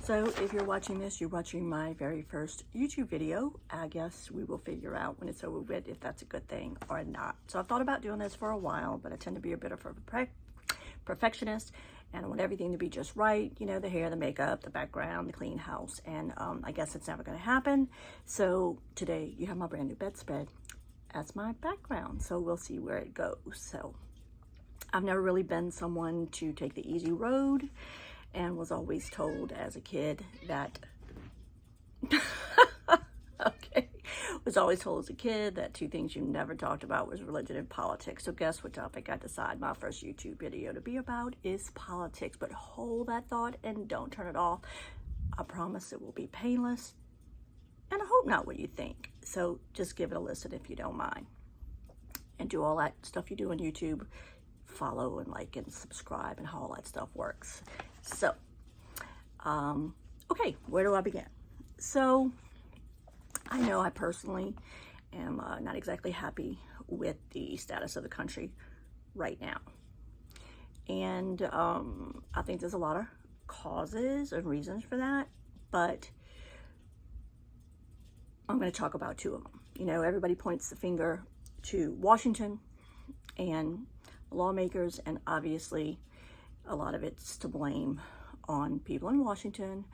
So if you're watching this, you're watching my very first YouTube video. I guess we will figure out when it's over with if that's a good thing or not. So I've thought about doing this for a while, but I tend to be a bit of a perfectionist, and I want everything to be just right. You know, the hair, the makeup, the background, the clean house. And I guess it's never going to happen. So today you have my brand new bedspread as my background. So we'll see where it goes. So I've never really been someone to take the easy road, and was always told as a kid that was always told as a kid that two things you never talked about was religion and politics. So guess what topic I decide my first YouTube video to be about is politics. But hold that thought and don't turn it off. I promise it will be painless, and I hope not what you think. So just give it a listen if you don't mind, and do all that stuff you do on YouTube. Follow and like and subscribe and how all that stuff works. So okay, where do I begin? So I know I personally am not exactly happy with the status of the country right now, and I think there's a lot of causes and reasons for that, but I'm going to talk about two of them. You know, everybody points the finger to Washington and lawmakers, and obviously a lot of it's to blame on people in Washington,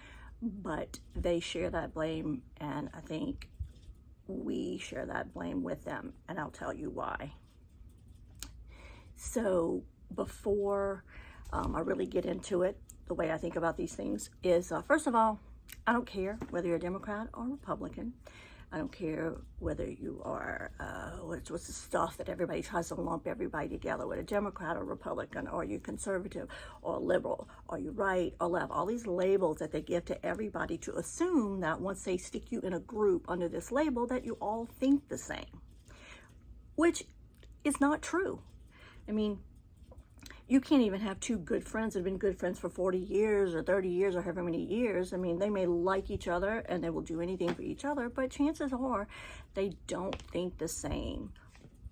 but they share that blame, and I think we share that blame with them, and I'll tell you why. So before I really get into it, the way I think about these things is, first of all, I don't care whether you're a Democrat or Republican. I don't care whether you are, what's the stuff that everybody tries to lump everybody together with, a Democrat or Republican, or you conservative or liberal, or you right or left, all these labels that they give to everybody to assume that once they stick you in a group under this label that you all think the same, which is not true. I mean, you can't even have two good friends that have been good friends for 40 years or 30 years or however many years. I mean, they may like each other and they will do anything for each other, but chances are they don't think the same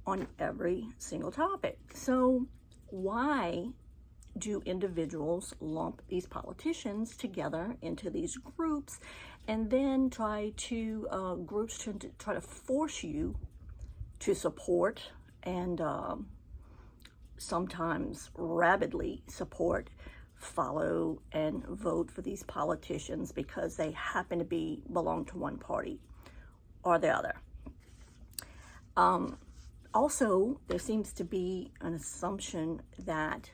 on every single topic. So why do individuals lump these politicians together into these groups, and then try to try to force you to support and sometimes rabidly support, follow, and vote for these politicians because they happen to belong to one party or the other. Also, there seems to be an assumption that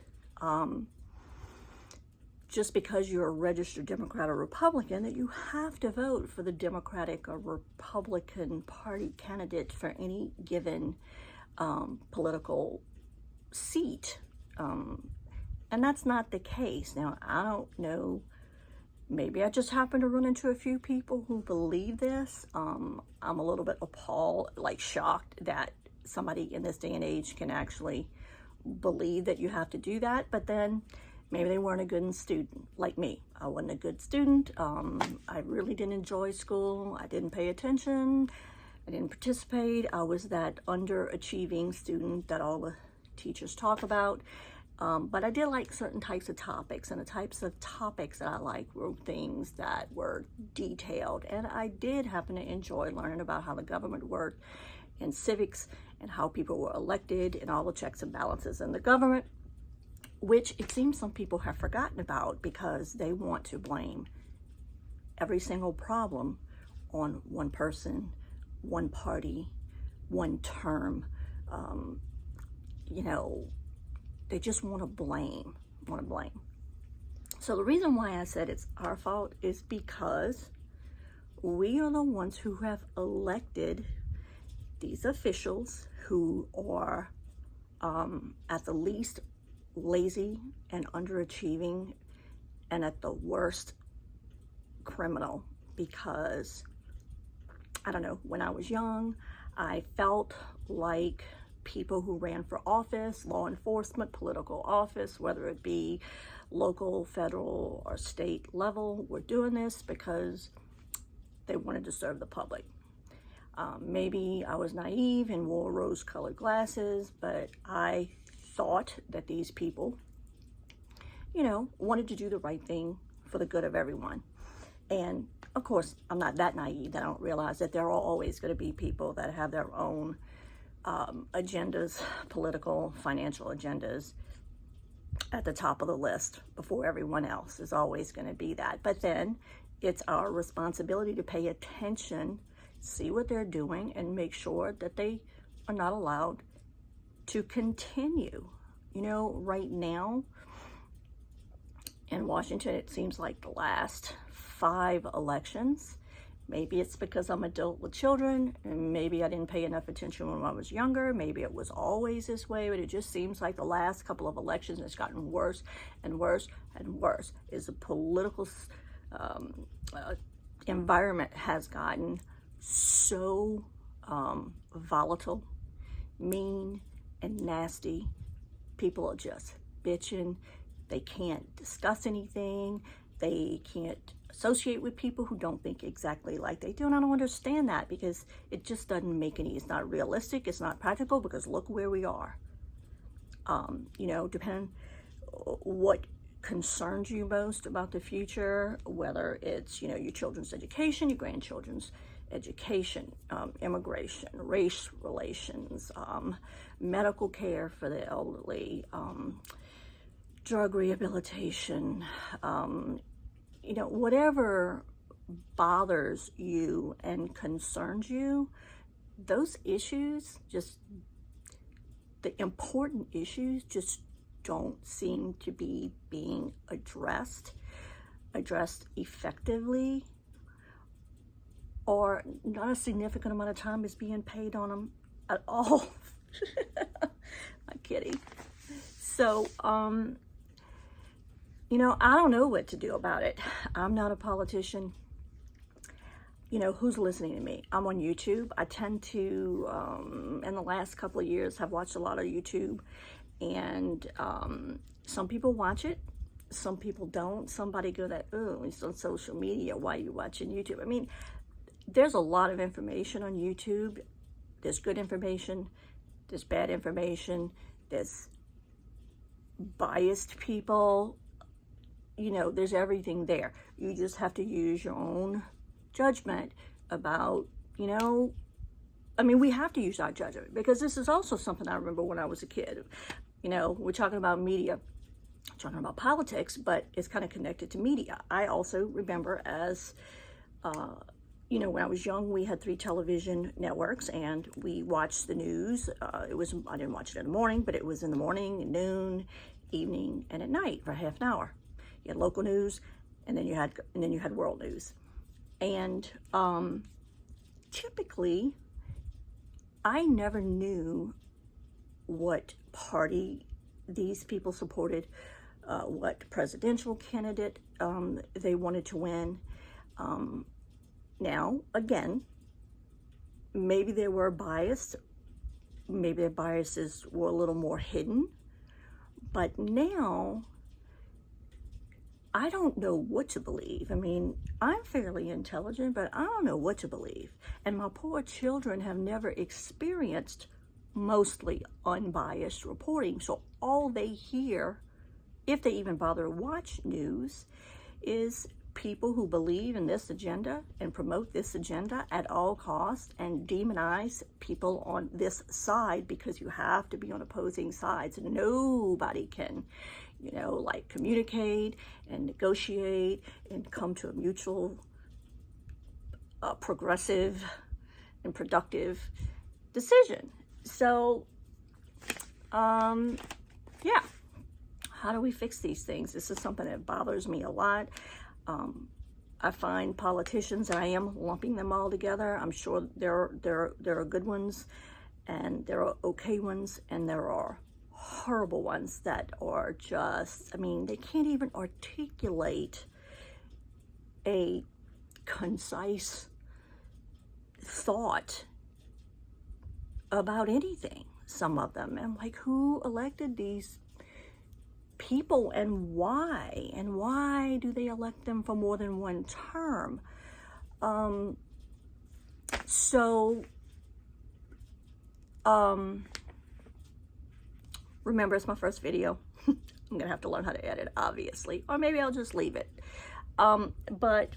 just because you're a registered Democrat or Republican, that you have to vote for the Democratic or Republican Party candidate for any given political seat, and that's not the case. Now, I don't know, maybe I just happen to run into a few people who believe this. I'm a little bit appalled, like shocked that somebody in this day and age can actually believe that you have to do that, but then maybe they weren't a good student like me. I wasn't a good student. I really didn't enjoy school. I didn't pay attention. I didn't participate. I was that underachieving student that all the teachers talk about, but I did like certain types of topics, and the types of topics that I liked were things that were detailed, and I did happen to enjoy learning about how the government worked and civics and how people were elected and all the checks and balances in the government, which it seems some people have forgotten about because they want to blame every single problem on one person, one party, one term. You know, they just want to blame. So the reason why I said it's our fault is because we are the ones who have elected these officials who are at the least lazy and underachieving, and at the worst criminal. Because, I don't know, when I was young, I felt like people who ran for office, law enforcement, political office, whether it be local, federal, or state level, were doing this because they wanted to serve the public. Maybe I was naive and wore rose-colored glasses, but I thought that these people, you know, wanted to do the right thing for the good of everyone. And of course, I'm not that naive that I don't realize that there are always going to be people that have their own agendas, political, financial agendas, at the top of the list before everyone else. Is always going to be that. But then it's our responsibility to pay attention, see what they're doing, and make sure that they are not allowed to continue. You know, right now in Washington, it seems like the last 5 elections, maybe it's because I'm an adult with children, and maybe I didn't pay enough attention when I was younger. Maybe it was always this way, but it just seems like the last couple of elections has gotten worse and worse and worse. Is the political environment has gotten so volatile, mean, and nasty. People are just bitching. They can't discuss anything. They can't associate with people who don't think exactly like they do. And I don't understand that, because it just doesn't make any, it's not realistic, it's not practical, because look where we are. You know, depending what concerns you most about the future, whether it's, you know, your children's education, your grandchildren's education, immigration, race relations, medical care for the elderly, drug rehabilitation, you know, whatever bothers you and concerns you, those issues, just the important issues, just don't seem to be being addressed effectively, or not a significant amount of time is being paid on them at all. I'm kidding. So, you know, I don't know what to do about it. I'm not a politician. You know, who's listening to me? I'm on YouTube. I tend to, in the last couple of years, have watched a lot of YouTube. And some people watch it. Some people don't. Somebody go that, oh, it's on social media. Why are you watching YouTube? I mean, there's a lot of information on YouTube. There's good information. There's bad information. There's biased people. You know, there's everything there. You just have to use your own judgment about, you know, I mean, we have to use our judgment, because this is also something I remember when I was a kid. You know, we're talking about media, talking about politics, but it's kind of connected to media. I also remember as, you know, when I was young, we had 3 television networks, and we watched the news. I didn't watch it in the morning, but it was in the morning, noon, evening, and at night for half an hour. You had local news, and then you had world news. And typically, I never knew what party these people supported, what presidential candidate they wanted to win. Now, again, maybe they were biased. Maybe their biases were a little more hidden. But now, I don't know what to believe. I mean, I'm fairly intelligent, but I don't know what to believe. And my poor children have never experienced mostly unbiased reporting. So all they hear, if they even bother to watch news, is people who believe in this agenda and promote this agenda at all costs and demonize people on this side, because you have to be on opposing sides. Nobody can, you know, like communicate and negotiate and come to a mutual, progressive and productive decision. So, yeah, how do we fix these things? This is something that bothers me a lot. I find politicians, and I am lumping them all together. I'm sure there are good ones, and there are okay ones, and there are horrible ones that are just, I mean, they can't even articulate a concise thought about anything, some of them. And like, who elected these people, and why? And why do they elect them for more than one term? Remember, it's my first video. I'm gonna have to learn how to edit, obviously, or maybe I'll just leave it. But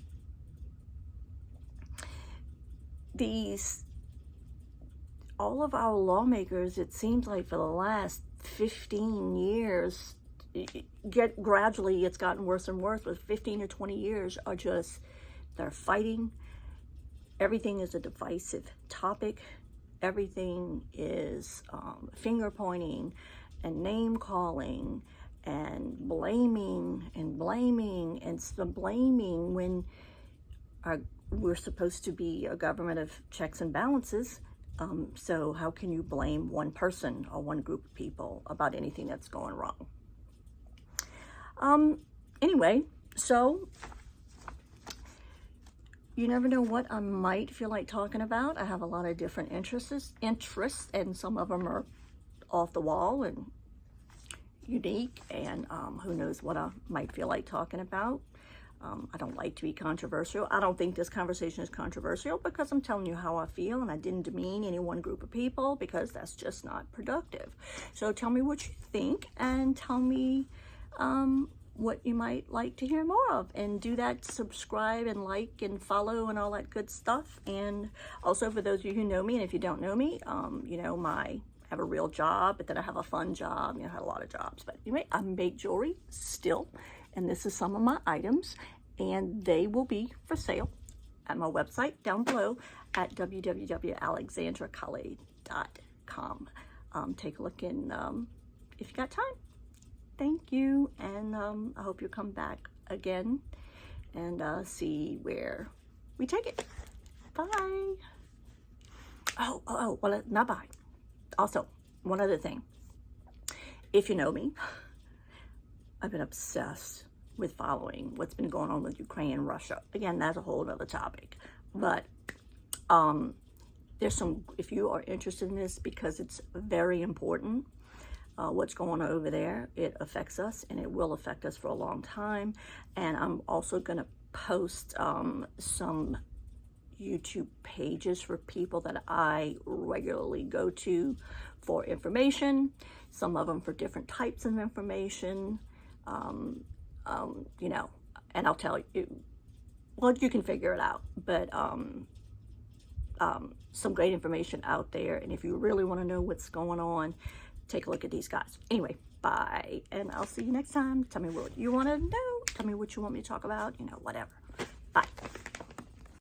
all of our lawmakers, it seems like for the last 15 years, gradually it's gotten worse and worse, but 15 or 20 years are just, they're fighting. Everything is a divisive topic. Everything is finger pointing and name calling and blaming and some blaming when we're supposed to be a government of checks and balances. So how can you blame one person or one group of people about anything that's going wrong? Anyway, so you never know what I might feel like talking about. I have a lot of different interests, and some of them are off the wall and unique, and who knows what I might feel like talking about. I don't like to be controversial. I don't think this conversation is controversial because I'm telling you how I feel, and I didn't demean any one group of people because that's just not productive. So tell me what you think, and tell me what you might like to hear more of, and do that, subscribe and like and follow and all that good stuff. And also, for those of you who know me, and if you don't know me, you know, I have a real job, but then I have a fun job. You know, I have a lot of jobs, but anyway, I make jewelry still, and this is some of my items, and they will be for sale at my website down below at www.alexandracalle.com. Take a look in if you got time. Thank you, and I hope you come back again and see where we take it. Bye. Well, not bye. Also, one other thing. If you know me, I've been obsessed with following what's been going on with Ukraine and Russia. Again, that's a whole other topic. But there's some, if you are interested in this, because it's very important, what's going on over there, it affects us, and it will affect us for a long time. And I'm also going to post some YouTube pages for people that I regularly go to for information, some of them for different types of information, you know, and I'll tell you, well, you can figure it out, but some great information out there. And if you really want to know what's going on, take a look at these guys. Anyway, bye, and I'll see you next time. Tell me what you want to know. Tell me what you want me to talk about, you know, whatever. Bye.